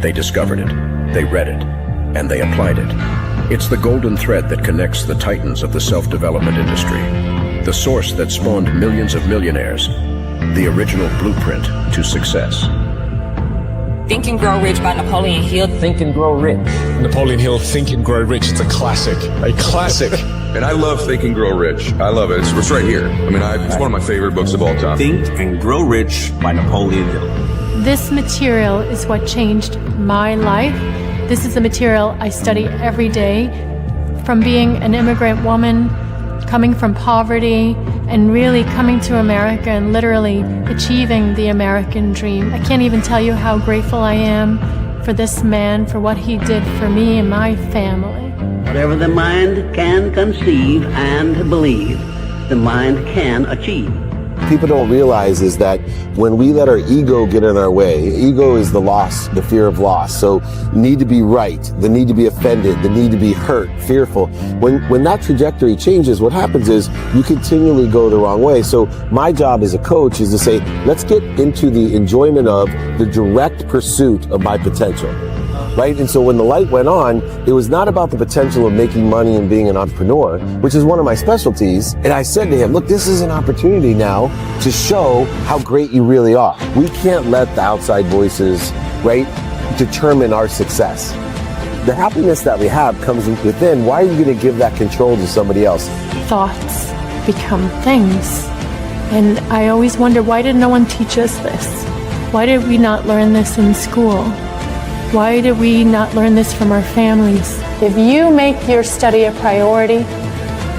They discovered it, they read it, and they applied it. It's the golden thread that connects the titans of the self-development industry, the source that spawned millions of millionaires, the original blueprint to success. Think and Grow Rich by Napoleon Hill. Think and Grow Rich. Napoleon Hill, Think and Grow Rich. It's a classic. A classic. And I love Think and Grow Rich. I love it. It's right here. I mean, it's one of my favorite books of all time. Think and Grow Rich by Napoleon Hill. This material is what changed my life. This is the material I study every day. From being an immigrant woman, coming from poverty, and really coming to America and literally achieving the American dream. I can't even tell you how grateful I am for this man, for what he did for me and my family. Whatever the mind can conceive and believe, the mind can achieve. People don't realize is that when we let our ego get in our way, ego is the loss, the fear of loss. So need to be right, the need to be offended, the need to be hurt, fearful. When that trajectory changes, what happens is you continually go the wrong way. So my job as a coach is to say, let's get into the enjoyment of the direct pursuit of my potential. Right? And so when the light went on, it was not about the potential of making money and being an entrepreneur, which is one of my specialties. And I said to him, look, this is an opportunity now to show how great you really are. We can't let the outside voices, right, determine our success. The happiness that we have comes within. Why are you going to give that control to somebody else? Thoughts become things. And I always wonder, why did no one teach us this? Why did we not learn this in school? Why did we not learn this from our families? If you make your study a priority,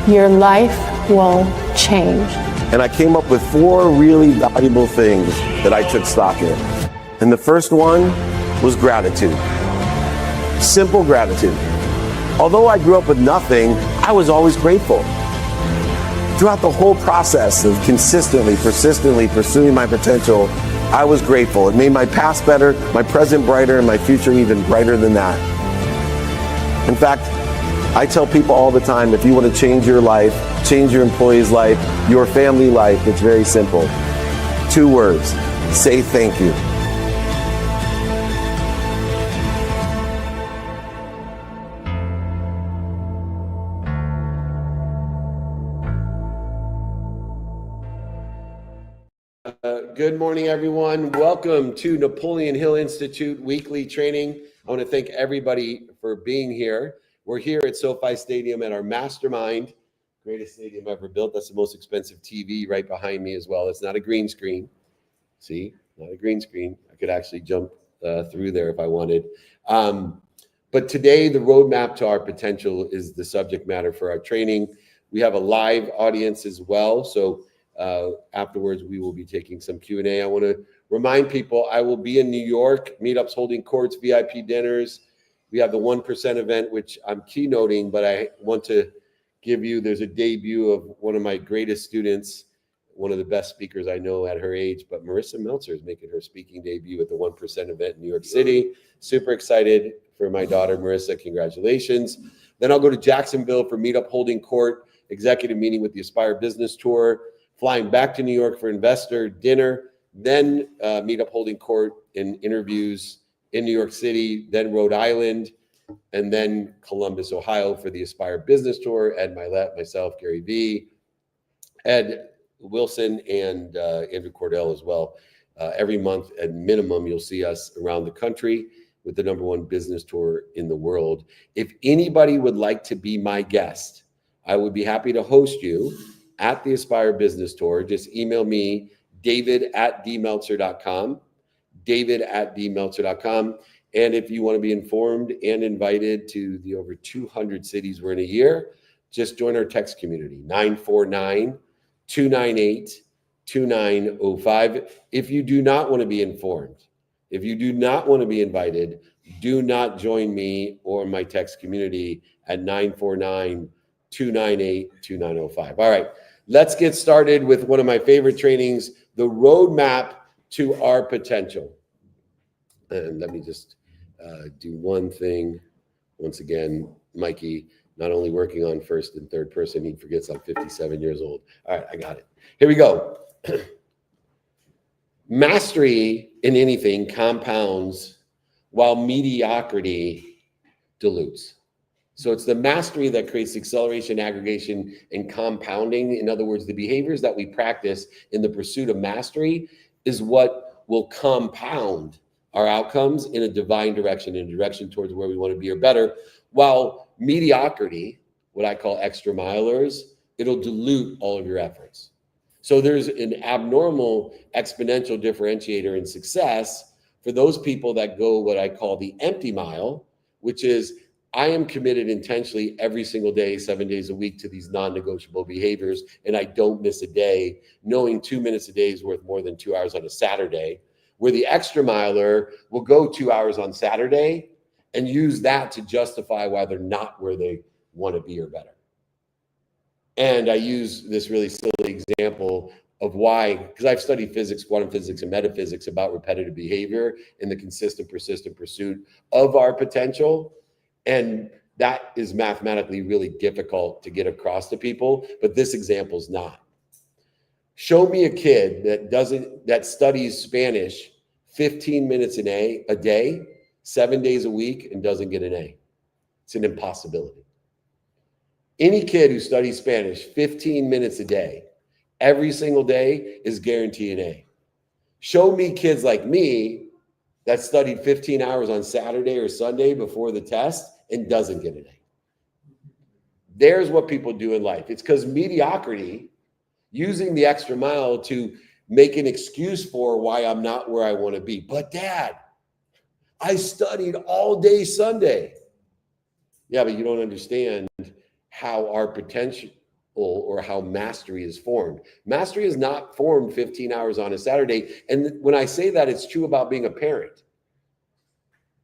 your life will change. And I came up with 4 really valuable things that I took stock in. And the first one was gratitude. Simple gratitude. Although I grew up with nothing, I was always grateful. Throughout the whole process of consistently, persistently pursuing my potential, I was grateful. It made my past better, my present brighter, and my future even brighter than that. In fact, I tell people all the time, if you want to change your life, change your employee's life, your family life, it's very simple. 2 words, say thank you. Good morning, everyone. Welcome to Napoleon Hill Institute weekly training. I want to thank everybody for being here. We're here at SoFi Stadium at our mastermind, greatest stadium ever built. That's the most expensive TV right behind me as well. It's not a green screen. See, not a green screen. I could actually jump through there if I wanted. But today, the roadmap to our potential is the subject matter for our training. We have a live audience as well. So afterwards, we will be taking some Q&A. I want to remind people I will be in New York, meetups, holding courts, VIP dinners. We have the 1% event, which I'm keynoting, but I want to give you, there's a debut of one of my greatest students, one of the best speakers I know at her age, but Marissa Meltzer is making her speaking debut at the 1% event in New York City. Super excited for my daughter, Marissa. Congratulations. Then I'll go to Jacksonville for meetup, holding court, executive meeting with the Aspire Business Tour, flying back to New York for investor dinner, then meet up holding court and interviews in New York City, then Rhode Island, and then Columbus, Ohio for the Aspire Business Tour. Ed Milet, myself, Gary Vee, Ed Wilson, and Andrew Cordell as well. Every month at minimum, you'll see us around the country with the #1 business tour in the world. If anybody would like to be my guest, I would be happy to host you at the Aspire Business Tour. Just email me, david@dmeltzer.com, david@dmeltzer.com. And if you want to be informed and invited to the over 200 cities we're in a year, just join our text community, 949-298-2905. If you do not want to be informed, if you do not want to be invited, do not join me or my text community at 949-298-2905. All right. Let's get started with one of my favorite trainings, the roadmap to our potential. And let me just do one thing. Once again, Mikey, not only working on first and third person, he forgets I'm 57 years old. All right, I got it. Here we go. Mastery in anything compounds while mediocrity dilutes. So it's the mastery that creates acceleration, aggregation, and compounding. In other words, the behaviors that we practice in the pursuit of mastery is what will compound our outcomes in a divine direction, in a direction towards where we want to be or better. While mediocrity, what I call extra milers, it'll dilute all of your efforts. So there's an abnormal exponential differentiator in success for those people that go what I call the empty mile, which is I am committed intentionally every single day, 7 days a week to these non-negotiable behaviors, and I don't miss a day, knowing 2 minutes a day is worth more than 2 hours on a Saturday, where the extra miler will go 2 hours on Saturday and use that to justify why they're not where they want to be or better. And I use this really silly example of why, because I've studied physics, quantum physics, and metaphysics about repetitive behavior and the consistent, persistent pursuit of our potential. And that is mathematically really difficult to get across to people, but this example is not. Show me a kid that studies Spanish 15 minutes a day, 7 days a week, and doesn't get an A. It's an impossibility. Any kid who studies Spanish 15 minutes a day, every single day, is guaranteed an A. Show me kids like me that studied 15 hours on Saturday or Sunday before the test and doesn't get an A. There's what people do in life. It's because mediocrity, using the extra mile to make an excuse for why I'm not where I want to be. But Dad, I studied all day Sunday. Yeah, but you don't understand how our potential or how mastery is formed. Mastery is not formed 15 hours on a Saturday. And when I say that, it's true about being a parent.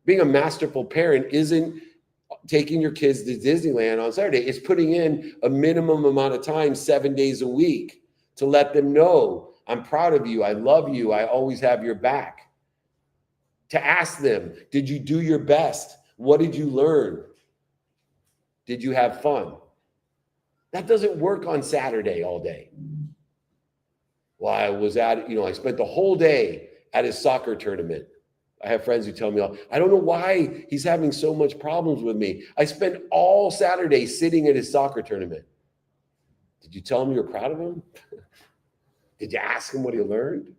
Being a masterful parent isn't taking your kids to Disneyland on Saturday. It's putting in a minimum amount of time, 7 days a week, to let them know, I'm proud of you, I love you, I always have your back. To ask them, did you do your best? What did you learn? Did you have fun? That doesn't work on Saturday all day. Well, I spent the whole day at his soccer tournament. I have friends who tell me, I don't know why he's having so much problems with me. I spent all Saturday sitting at his soccer tournament. Did you tell him you were proud of him? Did you ask him what he learned?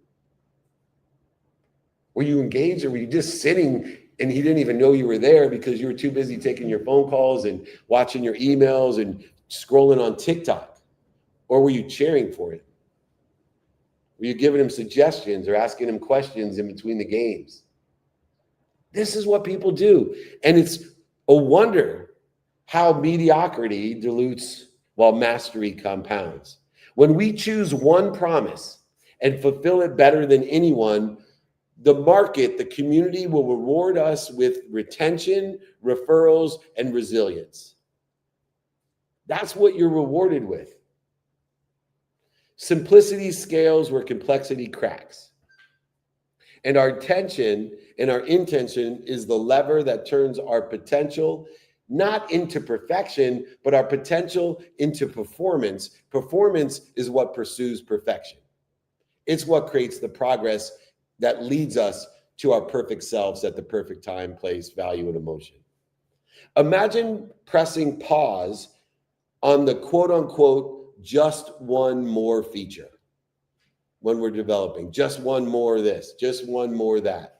Were you engaged, or were you just sitting and he didn't even know you were there because you were too busy taking your phone calls and watching your emails and scrolling on TikTok? Or were you cheering for him? Were you giving him suggestions or asking him questions in between the games? This is what people do. And it's a wonder how mediocrity dilutes while mastery compounds. When we choose one promise and fulfill it better than anyone, the market, the community will reward us with retention, referrals, and resilience. That's what you're rewarded with. Simplicity scales where complexity cracks. And our attention and our intention is the lever that turns our potential not into perfection, but our potential into performance. Performance is what pursues perfection. It's what creates the progress that leads us to our perfect selves at the perfect time, place, value, and emotion. Imagine pressing pause on the quote unquote just one more feature when we're developing. Just one more this, just one more that.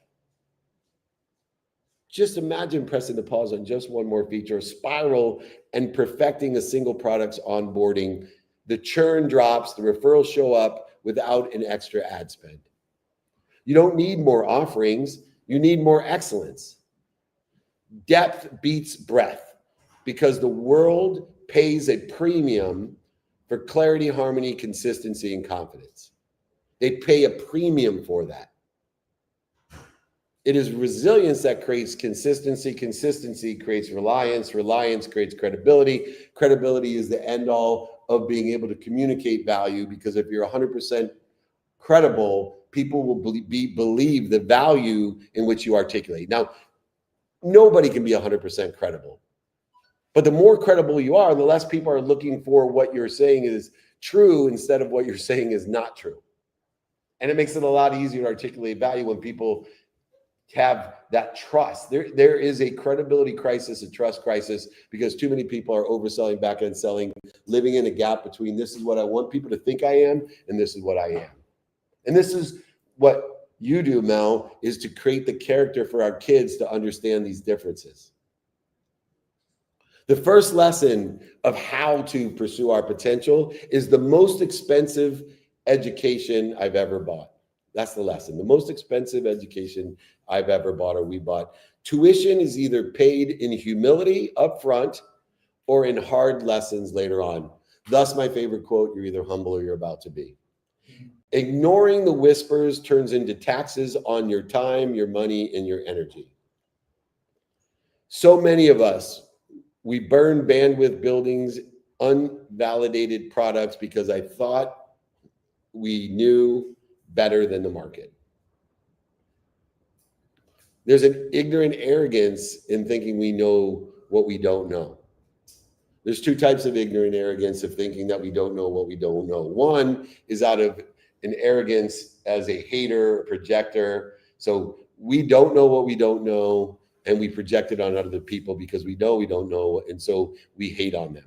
Just imagine pressing the pause on just one more feature, spiral, and perfecting a single product's onboarding. The churn drops, the referrals show up without an extra ad spend. You don't need more offerings, you need more excellence. Depth beats breadth because the world pays a premium for clarity, harmony, consistency, and confidence. They pay a premium for that. It is resilience that creates consistency. Consistency creates reliance. Reliance creates credibility. Credibility is the end all of being able to communicate value, because if you're 100% credible, people will believe the value in which you articulate. Now, nobody can be 100% credible, but the more credible you are, the less people are looking for what you're saying is true instead of what you're saying is not true. And it makes it a lot easier to articulate value when people have that trust. There is a credibility crisis, a trust crisis, because too many people are overselling, back end selling, living in a gap between this is what I want people to think I am and this is what I am. And this is what you do, Mel, is to create the character for our kids to understand these differences. The first lesson of how to pursue our potential is the most expensive education I've ever bought. That's the lesson. The most expensive education I've ever bought or we bought. Tuition is either paid in humility up front or in hard lessons later on. Thus, my favorite quote, you're either humble or you're about to be. Ignoring the whispers turns into taxes on your time, your money, and your energy. So many of us, we burn bandwidth buildings, unvalidated products because I thought we knew better than the market. There's an ignorant arrogance in thinking we know what we don't know. There's two types of ignorant arrogance of thinking that we don't know what we don't know. One is out of an arrogance as a hater, a projector. So we don't know what we don't know, and we project it on other people because we know we don't know, and so we hate on them.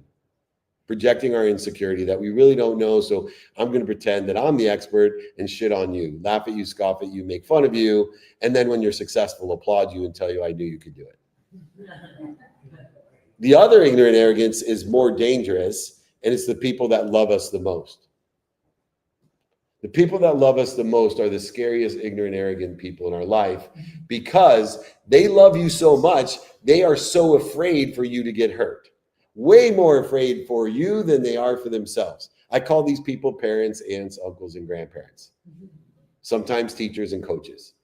Projecting our insecurity that we really don't know, so I'm going to pretend that I'm the expert and shit on you, laugh at you, scoff at you, make fun of you, and then when you're successful, applaud you and tell you I knew you could do it. The other ignorant arrogance is more dangerous, and it's the people that love us the most. The people that love us the most are the scariest, ignorant, arrogant people in our life because they love you so much, they are so afraid for you to get hurt. Way more afraid for you than they are for themselves. I call these people parents, aunts, uncles, and grandparents. Sometimes teachers and coaches.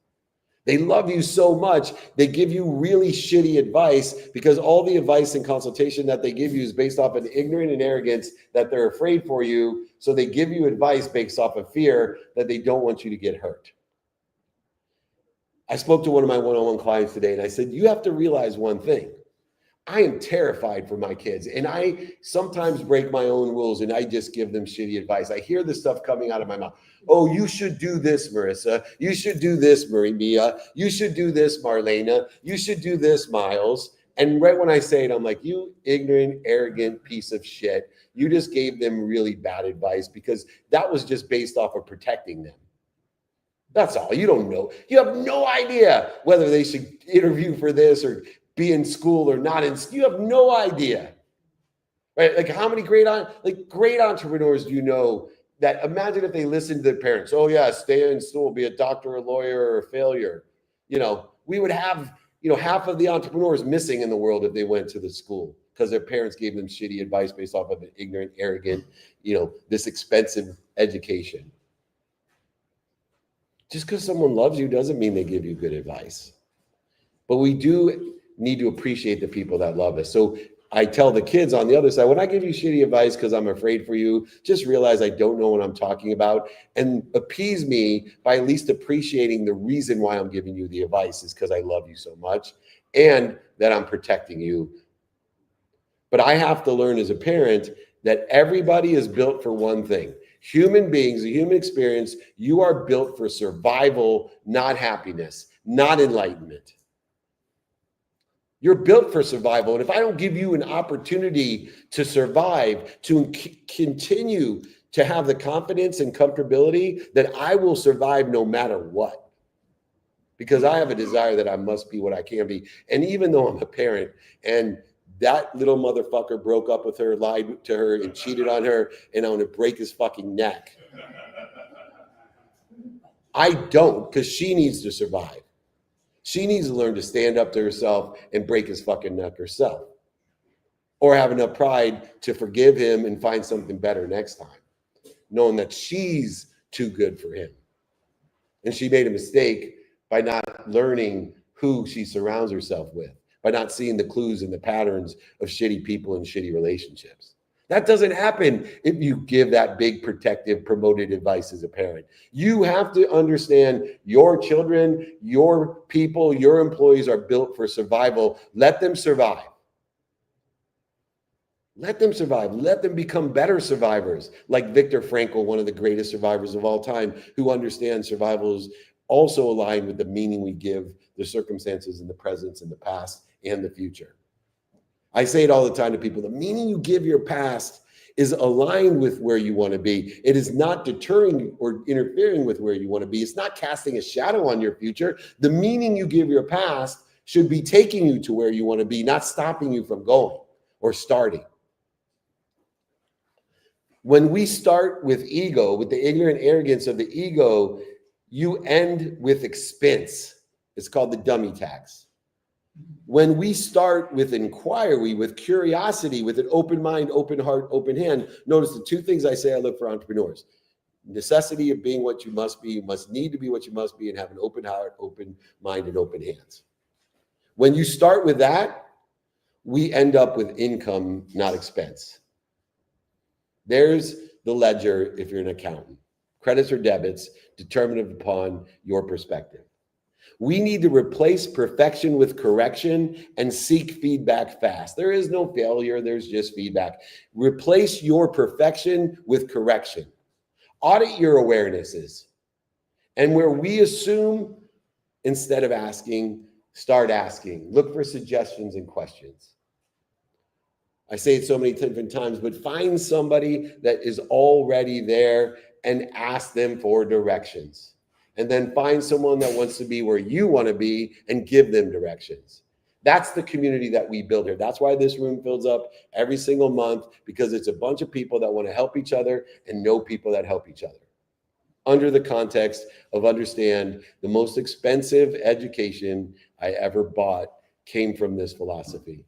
They love you so much, they give you really shitty advice because all the advice and consultation that they give you is based off an ignorant and arrogance that they're afraid for you. So they give you advice based off of fear that they don't want you to get hurt. I spoke to one of my one-on-one clients today and I said, you have to realize one thing. I am terrified for my kids, and I sometimes break my own rules and I just give them shitty advice. I hear this stuff coming out of my mouth. Oh, you should do this, Marissa. You should do this, Maria. You should do this, Marlena. You should do this, Miles. And right when I say it, I'm like, you ignorant, arrogant piece of shit. You just gave them really bad advice because that was just based off of protecting them. That's all. You don't know. You have no idea whether they should interview for this or be in school or not in school. You have no idea, right? Like how many great entrepreneurs do you know that imagine if they listened to their parents? Oh yeah, stay in school, be a doctor, a lawyer, or a failure. You know, we would have, half of the entrepreneurs missing in the world if they went to the school because their parents gave them shitty advice based off of an ignorant, arrogant, this expensive education. Just because someone loves you doesn't mean they give you good advice. But we do need to appreciate the people that love us. So I tell the kids on the other side, when I give you shitty advice because I'm afraid for you, just realize I don't know what I'm talking about and appease me by at least appreciating the reason why I'm giving you the advice is because I love you so much and that I'm protecting you. But I have to learn as a parent that everybody is built for one thing. Human beings, the human experience, you are built for survival, not happiness, not enlightenment. You're built for survival. And if I don't give you an opportunity to survive, to continue to have the confidence and comfortability that I will survive no matter what, because I have a desire that I must be what I can be. And even though I'm a parent and that little motherfucker broke up with her, lied to her, and cheated on her, and I want to break his fucking neck, I don't, because she needs to survive. She needs to learn to stand up to herself and break his fucking neck herself. Or have enough pride to forgive him and find something better next time, knowing that she's too good for him. And she made a mistake by not learning who she surrounds herself with, by not seeing the clues and the patterns of shitty people and shitty relationships. That doesn't happen if you give that big protective promoted advice as a parent. You have to understand your children, your people, your employees are built for survival. Let them survive. Let them survive. Let them become better survivors. Like Viktor Frankl, one of the greatest survivors of all time, who understands survival is also aligned with the meaning we give the circumstances in the present and the past and the future. I say it all the time to people, the meaning you give your past is aligned with where you want to be. It is not deterring or interfering with where you want to be. It's not casting a shadow on your future. The meaning you give your past should be taking you to where you want to be, not stopping you from going or starting. When we start with ego, with the ignorant arrogance of the ego, you end with expense. It's called the dummy tax. When we start with inquiry, with curiosity, with an open mind, open heart, open hand, notice the two things I say I look for entrepreneurs. Necessity of being what you must be. You must need to be what you must be and have an open heart, open mind, and open hands. When you start with that, we end up with income, not expense. There's the ledger if you're an accountant. Credits or debits determined upon your perspective. We need to replace perfection with correction and seek feedback fast. There is no failure, there's just feedback. Replace your perfection with correction. Audit your awarenesses. And where we assume, instead of asking, start asking. Look for suggestions and questions. I say it so many different times, but find somebody that is already there and ask them for directions. And then find someone that wants to be where you want to be and give them directions. That's the community that we build here. That's why this room fills up every single month, because it's a bunch of people that want to help each other and know people that help each other. Under the context of understand the most expensive education I ever bought came from this philosophy.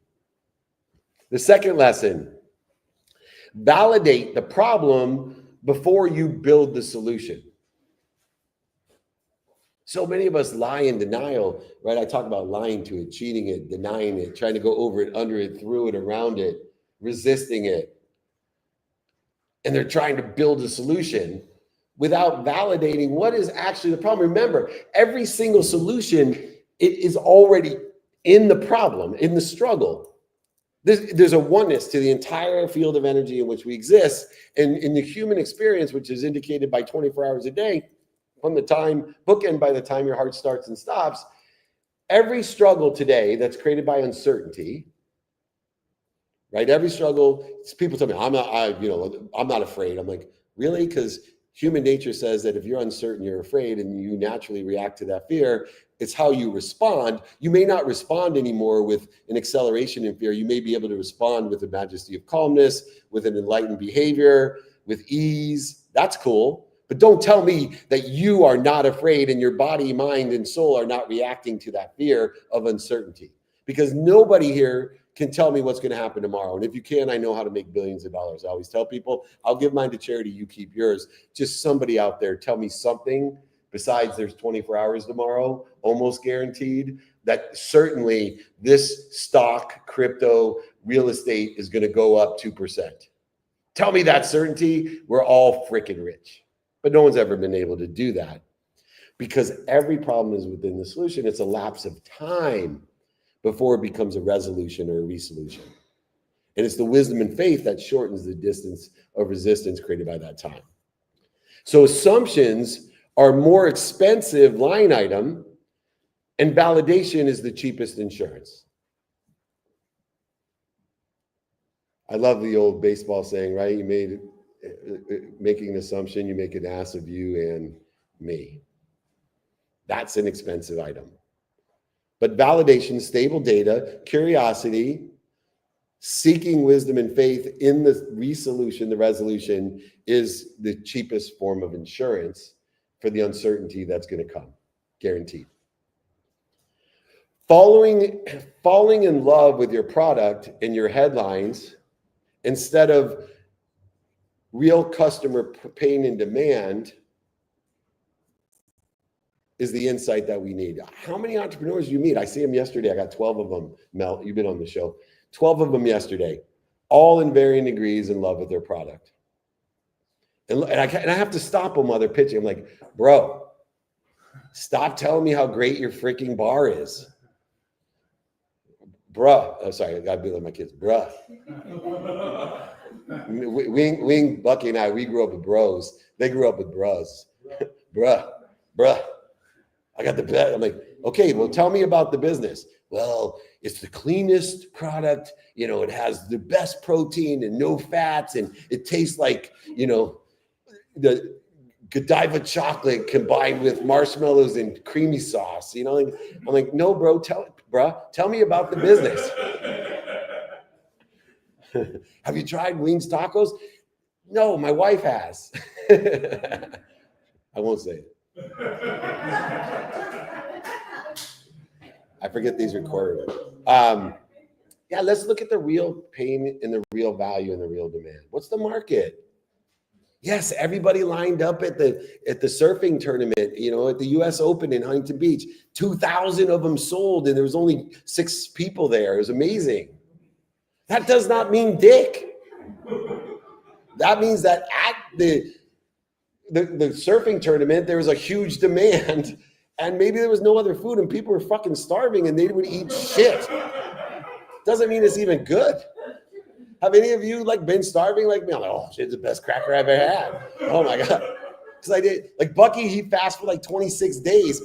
The second lesson, validate the problem before you build the solution. So many of us lie in denial, right? I talk about lying to it, cheating it, denying it, trying to go over it, under it, through it, around it, resisting it. And they're trying to build a solution without validating what is actually the problem. Remember, every single solution, it is already in the problem, in the struggle. There's a oneness to the entire field of energy in which we exist. And in the human experience, which is indicated by 24 hours a day, from the time, bookend by the time your heart starts and stops, every struggle today that's created by uncertainty, right? Every struggle, people tell me, I'm not afraid. I'm like, really? Because human nature says that if you're uncertain, you're afraid, and you naturally react to that fear. It's how you respond. You may not respond anymore with an acceleration in fear. You may be able to respond with a majesty of calmness, with an enlightened behavior, with ease. That's cool. But don't tell me that you are not afraid and your body, mind, and soul are not reacting to that fear of uncertainty. Because nobody here can tell me what's going to happen tomorrow. And if you can, I know how to make billions of dollars. I always tell people, I'll give mine to charity, you keep yours. Just somebody out there tell me something besides there's 24 hours tomorrow, almost guaranteed, that certainly this stock, crypto, real estate is going to go up 2%. Tell me that certainty, we're all freaking rich. But no one's ever been able to do that, because every problem is within the solution. It's a lapse of time before it becomes a resolution or a resolution. And it's the wisdom and faith that shortens the distance of resistance created by that time. So assumptions are more expensive line item, and validation is the cheapest insurance. I love the old baseball saying, right? Making an assumption, you make an ass of you and me. That's an expensive item. But validation, stable data, curiosity, seeking wisdom and faith in the resolution, the resolution, is the cheapest form of insurance for the uncertainty that's going to come, guaranteed. Falling in love with your product and your headlines instead of real customer pain and demand is the insight that we need. How many entrepreneurs do you meet? I see them yesterday. I got 12 of them. Mel, you've been on the show. 12 of them yesterday, all in varying degrees in love with their product. And I have to stop them while they're pitching. I'm like, bro, stop telling me how great your freaking bar is. Bruh. Oh, sorry, I gotta be like my kids. Bruh. Wing, Bucky, and I, we grew up with bros. They grew up with bros. Bruh. I got the best. I'm like, okay, well, tell me about the business. Well, it's the cleanest product. It has the best protein and no fats, and it tastes like, the Godiva chocolate combined with marshmallows and creamy sauce. I'm like, no, bro, tell me about the business. Have you tried Wings Tacos? No, my wife has. I won't say it. I forget these recorded. Yeah, let's look at the real pain and the real value and the real demand. What's the market? Yes, everybody lined up at the surfing tournament, at the US Open in Huntington Beach. 2,000 of them sold, and there was only 6 people there. It was amazing. That does not mean dick. That means that at the surfing tournament, there was a huge demand, and maybe there was no other food, and people were fucking starving, and they would eat shit. Doesn't mean it's even good. Have any of you been starving like me? I'm like, oh shit, it's the best cracker I've ever had. Oh my God. Because I did, Bucky, he fasted for 26 days.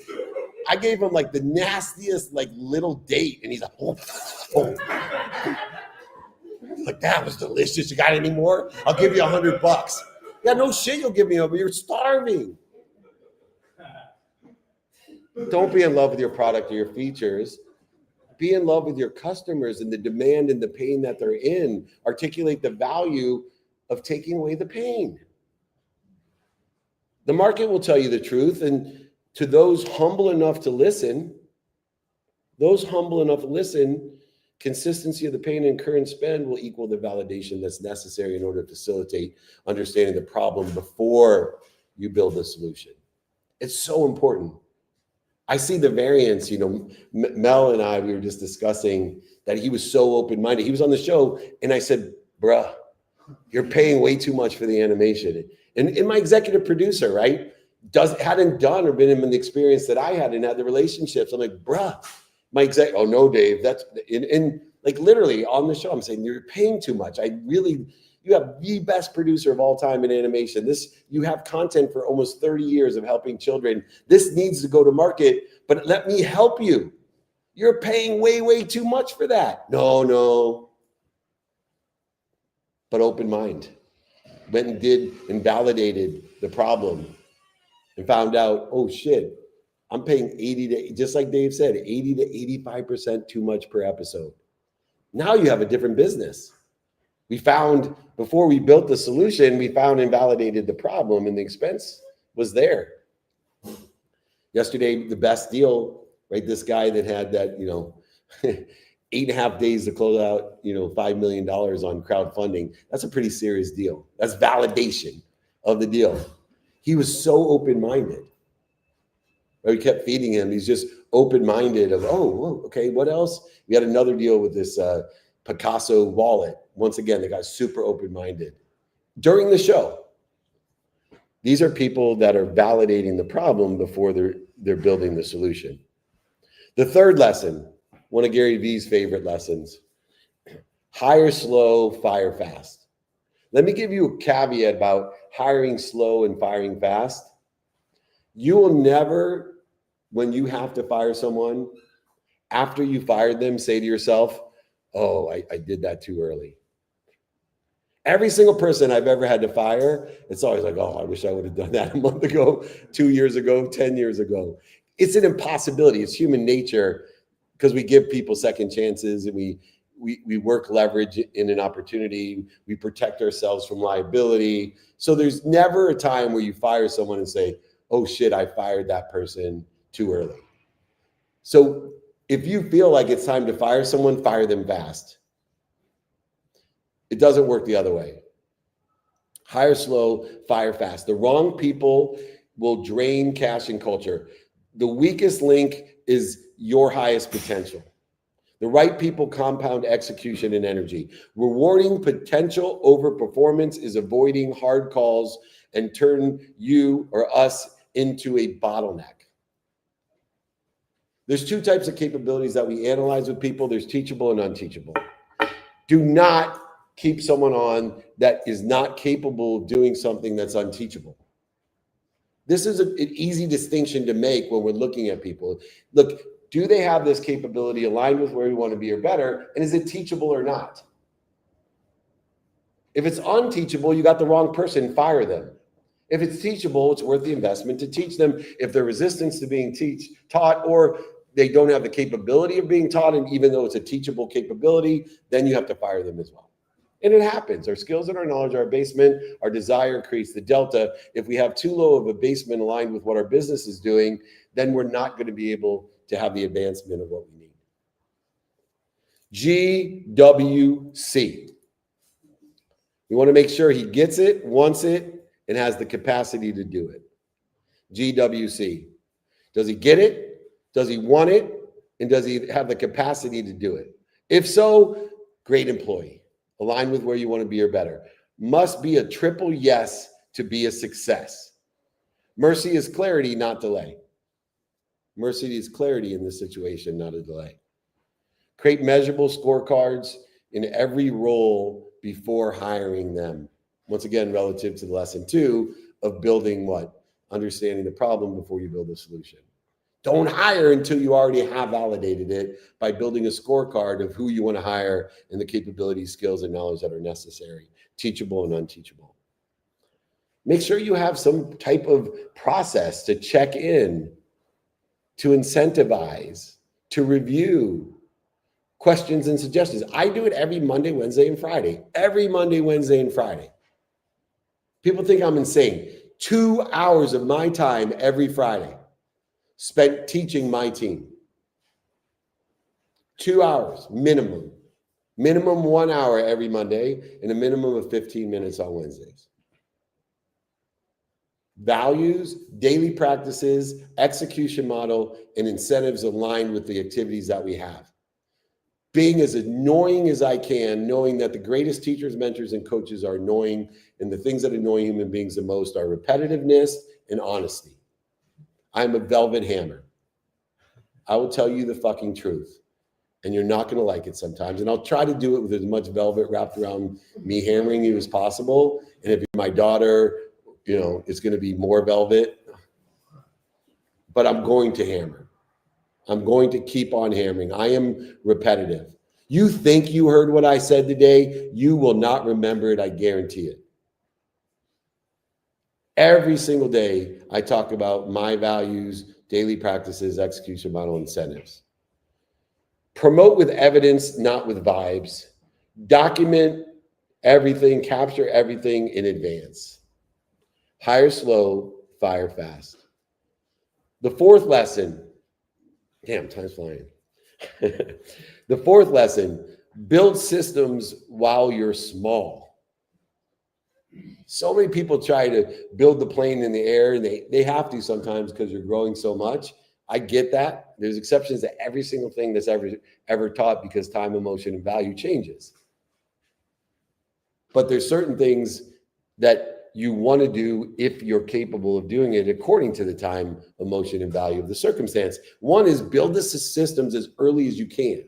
I gave him the nastiest little date, and he's like, oh. That was delicious. You got any more? I'll give you $100. Yeah, no shit, you'll give me over. You're starving. Don't be in love with your product or your features. Be in love with your customers and the demand and the pain that they're in. Articulate the value of taking away the pain. The market will tell you the truth, and to those humble enough to listen, consistency of the pain and current spend will equal the validation that's necessary in order to facilitate understanding the problem before you build a solution. It's so important. I see the variance, Mel and I, we were just discussing that he was so open-minded. He was on the show, and I said, bruh, you're paying way too much for the animation. And my executive producer, right, hadn't done or been in the experience that I had and had the relationships. I'm like, bruh, oh no, Dave, that's, and literally on the show, I'm saying, you're paying too much. You have the best producer of all time in animation. You have content for almost 30 years of helping children. This needs to go to market, but let me help you. You're paying way, way too much for that. No. But open mind. Went and did and validated the problem and found out, oh shit, I'm paying just like Dave said, 80 to 85% too much per episode. Now you have a different business. We found, before we built the solution, we found and validated the problem, and the expense was there. Yesterday, the best deal, right? This guy that had that, 8.5 days to close out, $5 million on crowdfunding. That's a pretty serious deal. That's validation of the deal. He was so open-minded. We kept feeding him. He's just open-minded of, okay, what else? We had another deal with this Picasso wallet. Once again, the guy's super open-minded. During the show, these are people that are validating the problem before they're building the solution. The third lesson, one of Gary Vee's favorite lessons, hire slow, fire fast. Let me give you a caveat about hiring slow and firing fast. You will never, when you have to fire someone, after you fired them, say to yourself, oh, I did that too early. Every single person I've ever had to fire, it's always like, oh, I wish I would have done that a month ago, 2 years ago, 10 years ago. It's an impossibility. It's human nature because we give people second chances, and we work leverage in an opportunity. We protect ourselves from liability. So there's never a time where you fire someone and say, oh shit, I fired that person too early. So if you feel like it's time to fire someone, fire them fast. It doesn't work the other way. Hire slow, fire fast. The wrong people will drain cash and culture. The weakest link is your highest potential. The right people compound execution and energy. Rewarding potential over performance is avoiding hard calls and turn you or us into a bottleneck. There's 2 types of capabilities that we analyze with people. There's teachable and unteachable. Do not keep someone on that is not capable of doing something that's unteachable. This is an easy distinction to make when we're looking at people. Look, do they have this capability aligned with where we want to be or better? And is it teachable or not? If it's unteachable, you got the wrong person, fire them. If it's teachable, it's worth the investment to teach them. If they're resistant to being taught, or they don't have the capability of being taught, and even though it's a teachable capability, then you have to fire them as well. And it happens. Our skills and our knowledge, our basement, our desire creates the delta. If we have too low of a basement aligned with what our business is doing, then we're not going to be able to have the advancement of what we need. GWC. We want to make sure he gets it, wants it, and has the capacity to do it. GWC. Does he get it? Does he want it? And does he have the capacity to do it? If so, great employee. Aligned with where you want to be or better. Must be a triple yes to be a success. Mercy is clarity, not delay. Mercy is clarity in this situation, not a delay. Create measurable scorecards in every role before hiring them. Once again, relative to the lesson 2 of building what? Understanding the problem before you build a solution. Don't hire until you already have validated it by building a scorecard of who you want to hire and the capabilities, skills, and knowledge that are necessary, teachable and unteachable. Make sure you have some type of process to check in, to incentivize, to review questions and suggestions. I do it every Monday, Wednesday, and Friday. Every Monday, Wednesday, and Friday. People think I'm insane. 2 hours of my time every Friday spent teaching my team. 2 hours minimum. Minimum 1 hour every Monday and a minimum of 15 minutes on Wednesdays. Values, daily practices, execution model, and incentives aligned with the activities that we have. Being as annoying as I can, knowing that the greatest teachers, mentors, and coaches are annoying, and the things that annoy human beings the most are repetitiveness and honesty. I'm a velvet hammer. I will tell you the fucking truth, and you're not going to like it sometimes. And I'll try to do it with as much velvet wrapped around me hammering you as possible. And if you're my daughter, you know, it's going to be more velvet. But I'm going to hammer. I'm going to keep on hammering. I am repetitive. You think you heard what I said today, you will not remember it, I guarantee it. Every single day, I talk about my values, daily practices, execution model, incentives. Promote with evidence, not with vibes. Document everything, capture everything in advance. Hire slow, fire fast. The fourth lesson, damn, time's flying. The fourth lesson, build systems while you're small. So many people try to build the plane in the air, and they have to sometimes because you're growing so much. I get that. There's exceptions to every single thing that's ever taught because time, emotion, and value changes. But there's certain things that you want to do if you're capable of doing it according to the time, emotion, and value of the circumstance. One is build the systems as early as you can.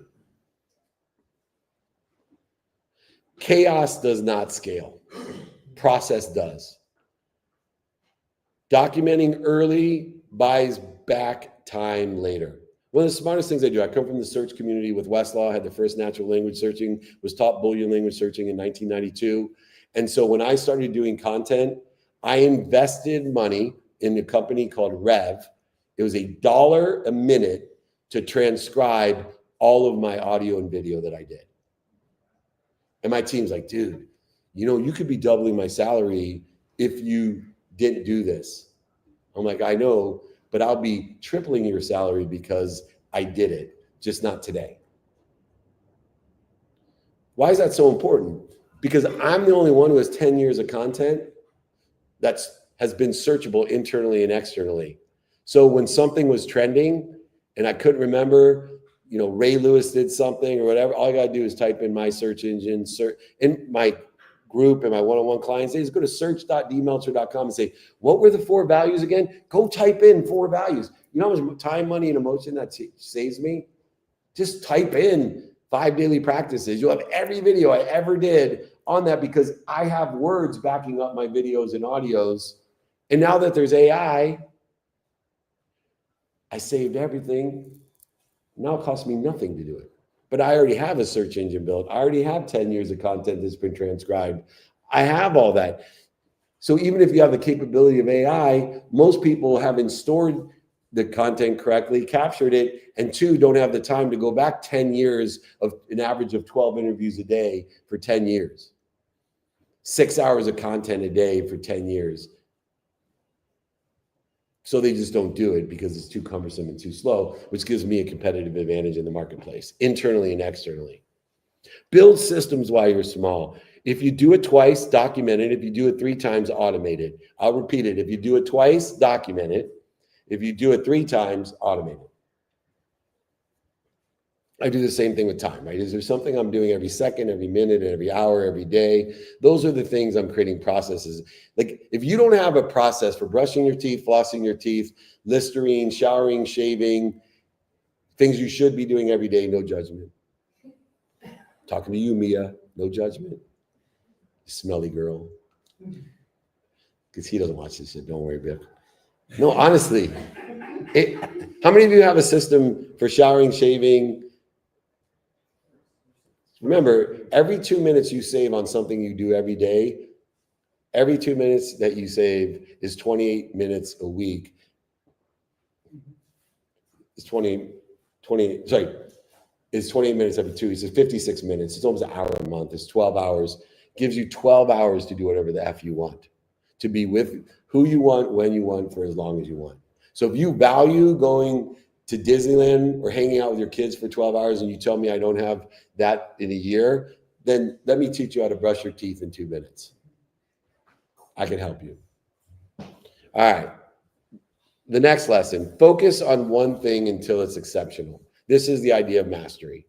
Chaos does not scale. Process does. Documenting early buys back time later. One of the smartest things I do, I come from the search community with Westlaw, had the first natural language searching, was taught Boolean language searching in 1992. And so when I started doing content, I invested money in a company called Rev. It was $1 a minute to transcribe all of my audio and video that I did. And my team's like, dude, you know, you could be doubling my salary if you didn't do this. I'm like, I know, but I'll be tripling your salary because I did it, just not today. Why is that so important? Because I'm the only one who has 10 years of content that has been searchable internally and externally. So when something was trending and I couldn't remember, you know, Ray Lewis did something or whatever, all I got to do is type in my search engine, in my group and my one-on-one clients, they just go to search.dmeltzer.com and say, what were the 4 values again? Go type in 4 values. You know how much time, money, and emotion that saves me? Just type in 5 daily practices. You'll have every video I ever did on that because I have words backing up my videos and audios And now that there's AI, I saved everything. Now it costs me nothing to do it. But I already have a search engine built. I already have 10 years of content that's been transcribed. I have all that. So even if you have the capability of AI, most people haven't stored the content correctly, captured it, and two, don't have the time to go back 10 years of an average of 12 interviews a day for 10 years. 6 hours of content a day for 10 years. So they just don't do it because it's too cumbersome and too slow, which gives me a competitive advantage in the marketplace, internally and externally. Build systems while you're small. If you do it twice, document it. If you do it 3 times, automate it. I'll repeat it. If you do it twice, document it. If you do it 3 times, automate it. I do the same thing with time, right? Is there something I'm doing every second, every minute, every hour, every day? Those are the things I'm creating processes. Like if you don't have a process for brushing your teeth, flossing your teeth, Listerine, showering, shaving, things you should be doing every day, no judgment. Talking to you, Mia, no judgment. Smelly girl. Because he doesn't watch this shit, don't worry, Biff. No, honestly, how many of you have a system for showering, shaving? Remember, every 2 minutes you save on something you do every day, every 2 minutes that you save is 28 minutes a week. It's 28 minutes every 2 weeks. It's 56 minutes. It's almost an hour a month. It's 12 hours. Gives you 12 hours to do whatever the F you want. To be with who you want, when you want, for as long as you want. So if you value going to Disneyland or hanging out with your kids for 12 hours and you tell me I don't have that in a year, then let me teach you how to brush your teeth in 2 minutes. I can help you. All right. The next lesson, focus on one thing until it's exceptional. This is the idea of mastery.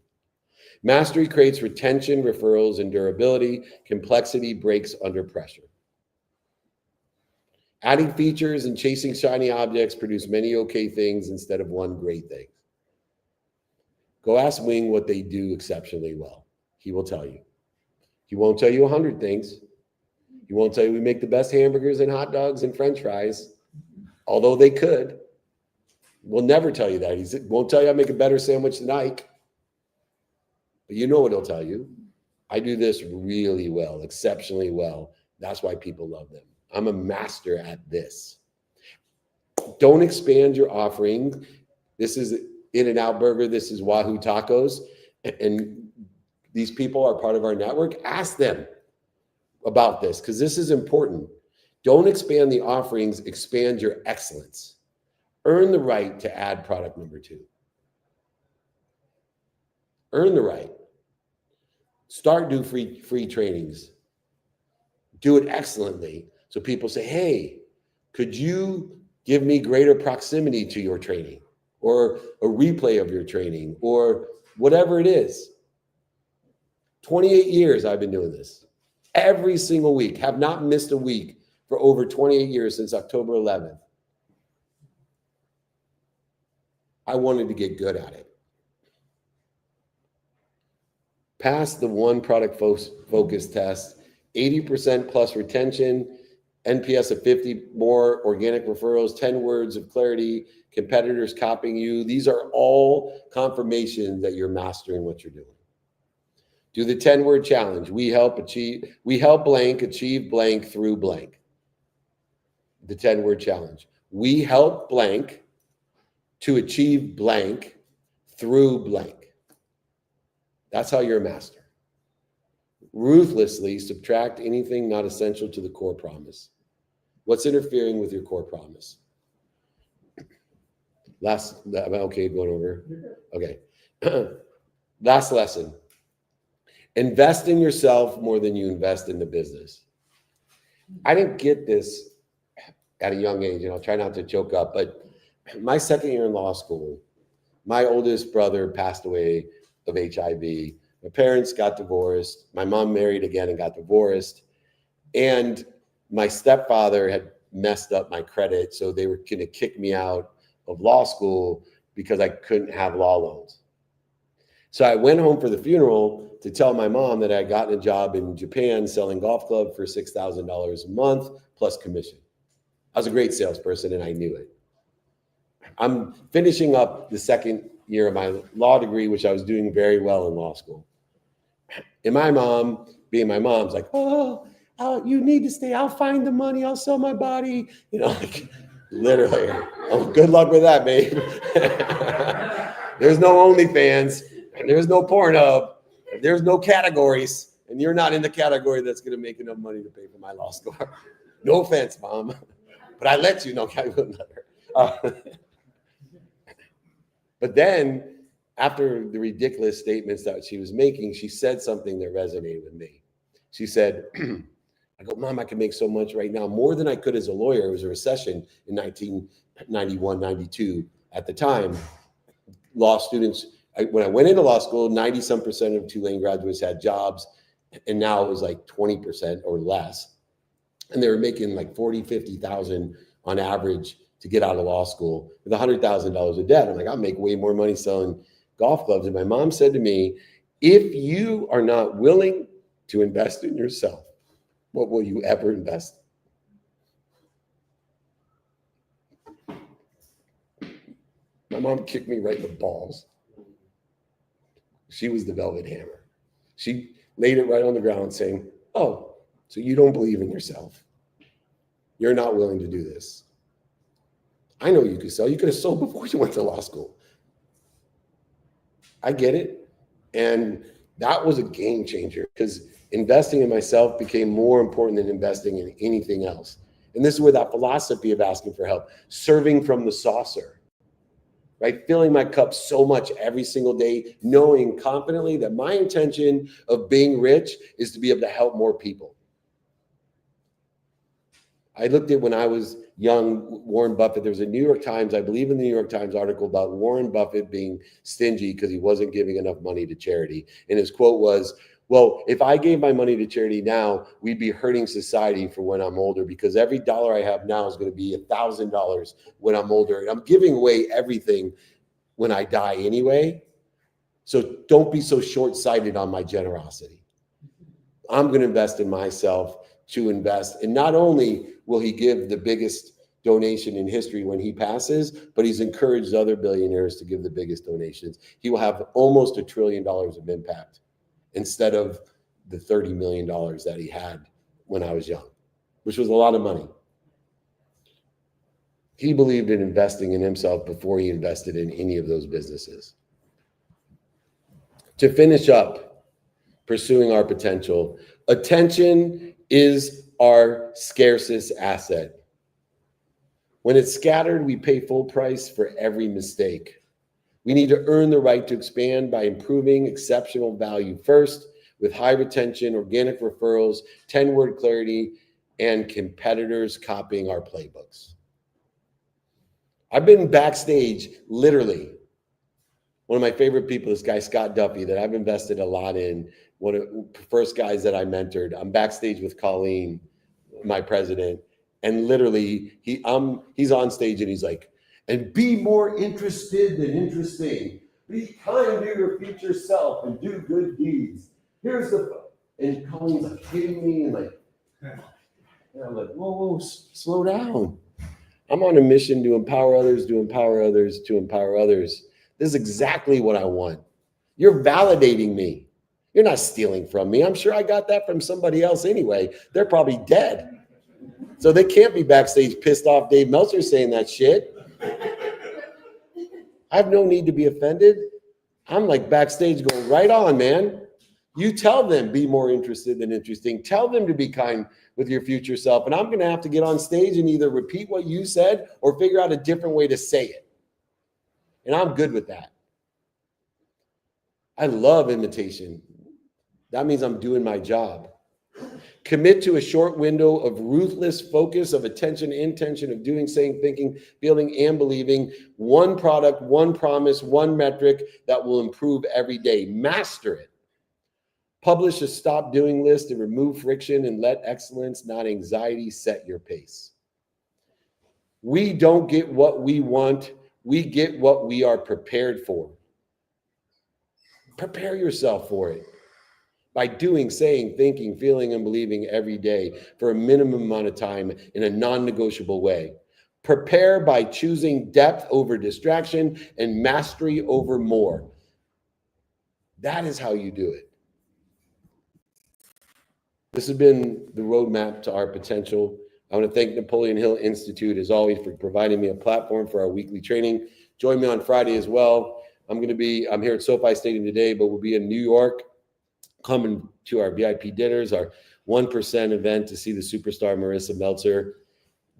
Mastery creates retention, referrals, and durability. Complexity breaks under pressure. Adding features and chasing shiny objects produce many okay things instead of one great thing. Go ask Wing what they do exceptionally well. He will tell you. He won't tell you 100 things. He won't tell you we make the best hamburgers and hot dogs and French fries, although they could. We'll never tell you that. He won't tell you I make a better sandwich than Ike. But you know what he'll tell you. I do this really well, exceptionally well. That's why people love them. I'm a master at this. Don't expand your offering. This is In-N-Out Burger. This is Wahoo Tacos. And these people are part of our network. Ask them about this because this is important. Don't expand the offerings. Expand your excellence. Earn the right to add product number 2. Earn the right. Start do free trainings. Do it excellently. So people say, hey, could you give me greater proximity to your training or a replay of your training or whatever it is? 28 years I've been doing this. Every single week. Have not missed a week for over 28 years since October 11th. I wanted to get good at it. Passed the one product focus test, 80% plus retention, NPS of 50, more organic referrals, 10 words of clarity, competitors copying you. These are all confirmation that you're mastering what you're doing. Do the 10-word challenge. We help blank achieve blank through blank. The 10-word challenge. We help blank to achieve blank through blank. That's how you're a master. Ruthlessly subtract anything not essential to the core promise. What's interfering with your core promise? Am I okay going over? Okay. Last lesson. Invest in yourself more than you invest in the business. I didn't get this at a young age, and I'll try not to choke up, but my second year in law school, my oldest brother passed away of HIV. My parents got divorced. My mom married again and got divorced. And my stepfather had messed up my credit, so they were going to kick me out of law school because I couldn't have law loans. So I went home for the funeral to tell my mom that I had gotten a job in Japan selling golf clubs for $6,000 a month plus commission. I was a great salesperson and I knew it. I'm finishing up the second year of my law degree, which I was doing very well in law school. And my mom, being my mom's like, oh, you need to stay. I'll find the money. I'll sell my body. You know, like literally, oh, good luck with that, babe. There's no OnlyFans. There's no Pornhub. There's no categories. And you're not in the category that's going to make enough money to pay for my law school. No offense, Mom. But I let you know. But then after the ridiculous statements that she was making, she said something that resonated with me. She said, I go, Mom, I can make so much right now, more than I could as a lawyer. It was a recession in 1991, 92. At the time, law students, when I went into law school, 90-some% of Tulane graduates had jobs, and now it was like 20% or less. And they were making like 40, 50,000 on average to get out of law school with $100,000 of debt. I'm like, I'll make way more money selling golf clubs. And my mom said to me, if you are not willing to invest in yourself, what will you ever invest in? My mom kicked me right in the balls. She was the velvet hammer. She laid it right on the ground saying, oh, so you don't believe in yourself. You're not willing to do this. I know you could sell. You could have sold before you went to law school. I get it. And that was a game changer because investing in myself became more important than investing in anything else. And this is where that philosophy of asking for help, serving from the saucer, right? Filling my cup so much every single day, knowing confidently that my intention of being rich is to be able to help more people. I looked at when I was young, Warren Buffett, there was a New York Times, I believe in the New York Times article about Warren Buffett being stingy because he wasn't giving enough money to charity. And his quote was, well, if I gave my money to charity now, we'd be hurting society for when I'm older because every dollar I have now is going to be $1,000 when I'm older. And I'm giving away everything when I die anyway. So don't be so short-sighted on my generosity. I'm going to invest in myself to invest. And not only will he give the biggest donation in history when he passes, but he's encouraged other billionaires to give the biggest donations. He will have almost $1 trillion of impact instead of the $30 million that he had when I was young, which was a lot of money. He believed in investing in himself before he invested in any of those businesses. To finish up, pursuing our potential, attention is our scarcest asset. When it's scattered, we pay full price for every mistake. We need to earn the right to expand by improving exceptional value first with high retention, organic referrals, 10-word clarity, and competitors copying our playbooks. I've been backstage, literally. One of my favorite people, this guy, Scott Duffy, that I've invested a lot in, one of the first guys that I mentored. I'm backstage with Colleen, my president, and literally he's on stage and he's like, and be more interested than interesting. Be kind to your future self and do good deeds. Here's the, and Colleen's like hitting me and like, and I'm like, whoa, slow down. I'm on a mission to empower others, to empower others, to empower others. This is exactly what I want. You're validating me. You're not stealing from me. I'm sure I got that from somebody else anyway. They're probably dead. So they can't be backstage pissed off Dave Meltzer saying that shit. I have no need to be offended. I'm like backstage going, right on, man. You tell them be more interested than interesting. Tell them to be kind with your future self. And I'm going to have to get on stage and either repeat what you said or figure out a different way to say it. And I'm good with that. I love imitation. That means I'm doing my job. Commit to a short window of ruthless focus of attention, intention of doing, saying, thinking, feeling, and believing. One product, one promise, one metric that will improve every day. Master it. Publish a stop doing list and remove friction and let excellence, not anxiety, set your pace. We don't get what we want. We get what we are prepared for. Prepare yourself for it. by doing, saying, thinking, feeling, and believing every day for a minimum amount of time in a non-negotiable way. Prepare by choosing depth over distraction and mastery over more. That is how you do it. This has been the roadmap to our potential. I want to thank Napoleon Hill Institute, as always, for providing me a platform for our weekly training. Join me on Friday as well. I'm here at SoFi Stadium today, but we'll be in New York, coming to our VIP dinners, our 1% event to see the superstar Marissa Meltzer.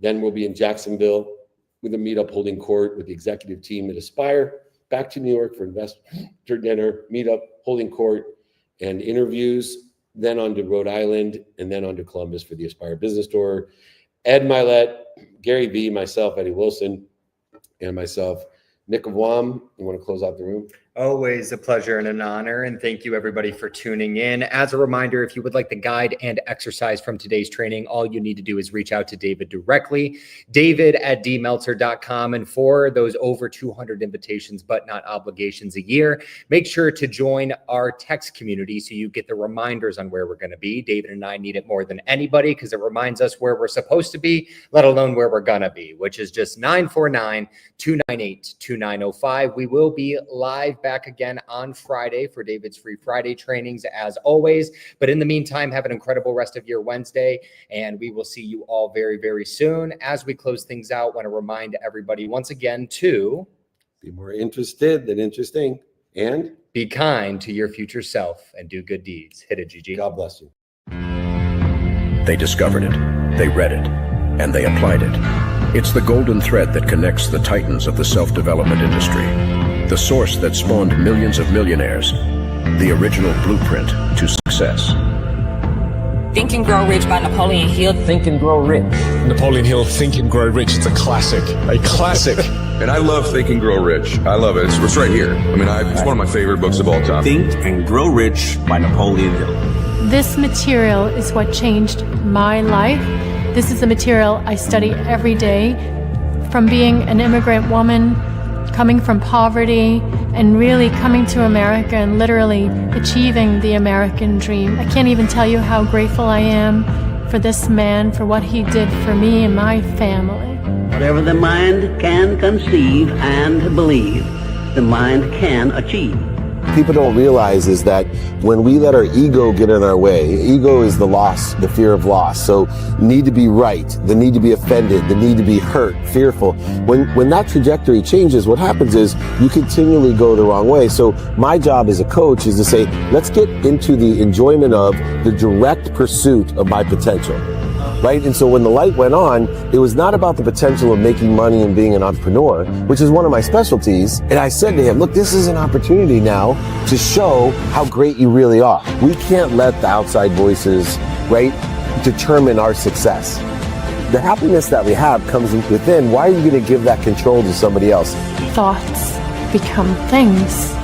Then we'll be in Jacksonville with a meetup holding court with the executive team at Aspire. Back to New York for investor dinner, meetup, holding court, and interviews. Then on to Rhode Island, and then on to Columbus for the Aspire Business Tour. Ed Milet, Gary V, myself, Eddie Wilson, and myself, Nick of Wam. You want to close out the room? Always a pleasure and an honor. And thank you everybody for tuning in. As a reminder, if you would like the guide and exercise from today's training, all you need to do is reach out to David directly, david@dmeltzer.com. And for those over 200 invitations, but not obligations a year, make sure to join our text community so you get the reminders on where we're going to be. David and I need it more than anybody because it reminds us where we're supposed to be, let alone where we're going to be, which is just 949-298-2905. We will be live back again on Friday for David's Free Friday trainings as always. But in the meantime, have an incredible rest of your Wednesday, and we will see you all very, very soon. As we close things out, I want to remind everybody once again to be more interested than interesting, and be kind to your future self and do good deeds. Hit it, Gigi. God bless you. They discovered it, they read it, and they applied it. It's the golden thread that connects the titans of the self-development industry. The source that spawned millions of millionaires. The original blueprint to success. Think and Grow Rich by Napoleon Hill. Think and Grow Rich. Napoleon Hill, Think and Grow Rich. It's a classic. A classic. And I love Think and Grow Rich. I love it. It's right here. I mean, it's one of my favorite books of all time. Think and Grow Rich by Napoleon Hill. This material is what changed my life. This is the material I study every day. From being an immigrant woman, coming from poverty, and really coming to America and literally achieving the American dream. I can't even tell you how grateful I am for this man, for what he did for me and my family. Whatever the mind can conceive and believe, the mind can achieve. People don't realize is that when we let our ego get in our way, ego is the loss, the fear of loss. So need to be right, the need to be offended, the need to be hurt, fearful. When that trajectory changes, what happens is you continually go the wrong way. So my job as a coach is to say, let's get into the enjoyment of the direct pursuit of my potential. Right? And so when the light went on, it was not about the potential of making money and being an entrepreneur, which is one of my specialties. And I said to him, look, this is an opportunity now to show how great you really are. We can't let the outside voices, right, determine our success. The happiness that we have comes within. Why are you going to give that control to somebody else? Thoughts become things.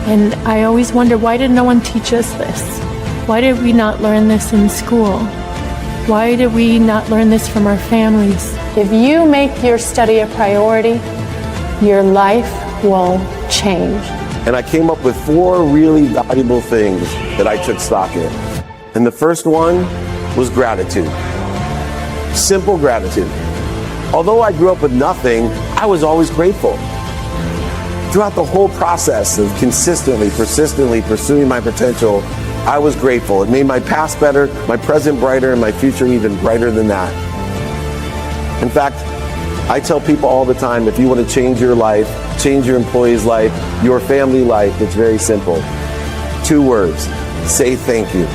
And I always wonder, why did no one teach us this? Why did we not learn this in school? Why did we not learn this from our families? If you make your study a priority, your life will change. And I came up with 4 really valuable things that I took stock in. And the first one was gratitude. Simple gratitude. Although I grew up with nothing, I was always grateful. Throughout the whole process of consistently, persistently pursuing my potential, I was grateful. It made my past better, my present brighter, and my future even brighter than that. In fact, I tell people all the time, if you want to change your life, change your employee's life, your family life, it's very simple. 2 words, say thank you.